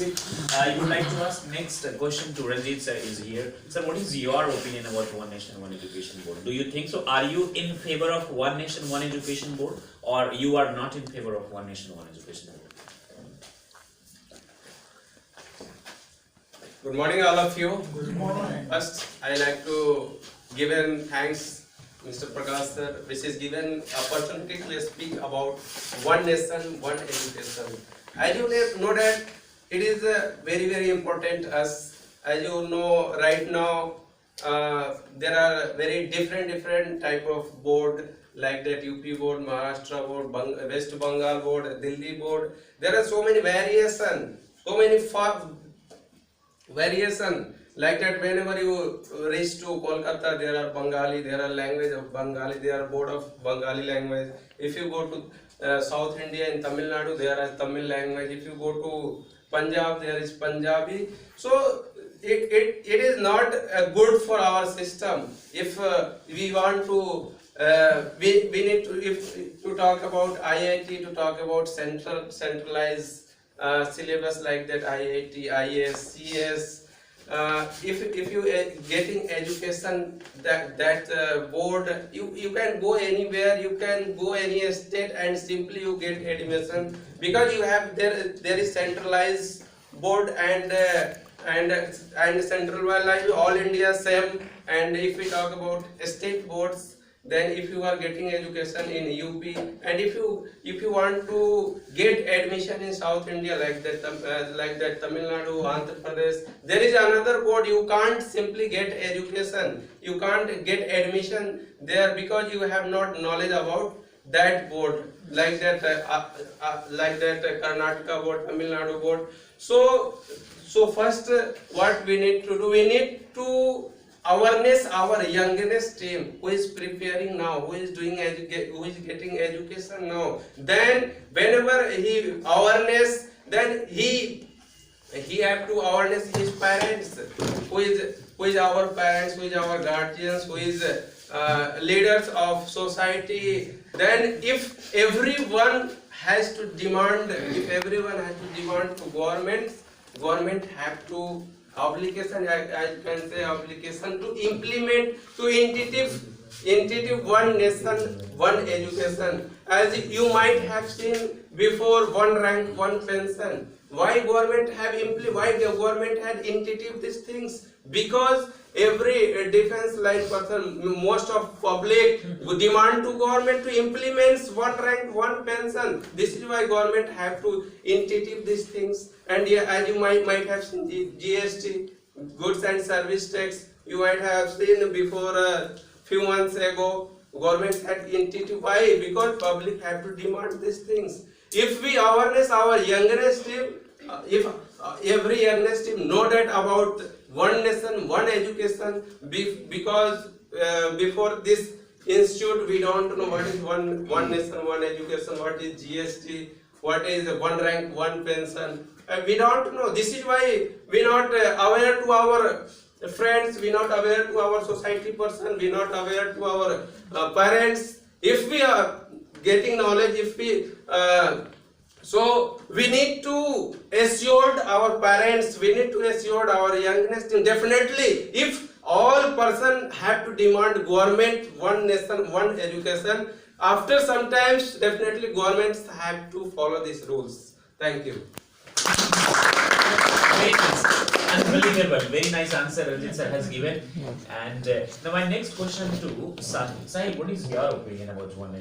I would like to ask next question to Ranjit sir is here. Sir, what is your opinion about One Nation, One Education Board? Do you think so? Are you in favor of One Nation, One Education Board, or you are not in favor of One Nation, One Education Board? Good morning, all of you. Good morning. First, I like to give in thanks, Mr. Prakash sir, which is given opportunity to speak about One Nation, One Education. As you know that it is very important as you know right now there are very different type of board like that UP board, Maharashtra board, West Bengal board, Delhi board. There are so many variation like that. Whenever you reach to Kolkata, there are Bengali, there are language of Bengali, there are board of Bengali language. If you go to South India in Tamil Nadu, there is Tamil language. If you go to Punjab, there is Punjabi. So it is not good for our system. If we want to we need to talk about IIT, to talk about centralized syllabus like that, IIT, IS, CS. If you getting education that board, you can go anywhere, you can go any state and simply you get admission because you have there is centralized board and centralized all India same. And if we talk about state boards, then if you are getting education in UP and if you want to get admission in South India like that Tamil Nadu, Andhra Pradesh, there is another board. You can't simply get education, you can't get admission there because you have not knowledge about that board like that Karnataka board, Tamil Nadu board. So first what we need to do, we need to awareness our youngest team who is preparing now, who is doing who is getting education now. Then whenever he awareness, then he have to awareness his parents, who is our parents, who is our guardians, who is leaders of society. Then if everyone has to demand, to government have to obligation, I can say obligation to implement, to initiative One Nation, One Education. As you might have seen before, one rank, one pension. Why government had initiative these things? Because every defense line person, most of public demand to government to implement one rank, one pension. This is why government have to initiative these things. And yeah, as you might have seen the GST, goods and service tax, you might have seen before a few months ago, government had initiative. Why? Because public have to demand these things. If we awareness our youngest team, if every youngest team know that about One Nation, One Education, because before this institute we don't know what is one Nation, One Education, what is GST, what is one rank, one pension. We don't know. This is why we not aware to our friends, we not aware to our society person, we not aware to our parents. If we are getting knowledge, if we so we need to assure our parents, we need to assure our youngest. Definitely, if all person have to demand government One Nation, One Education, after sometimes definitely governments have to follow these rules. Thank you. Very nice, unbelievable, very nice answer Ranjit sir has given. And now my next question to Sahib. Sahib, what is your opinion about One Nation?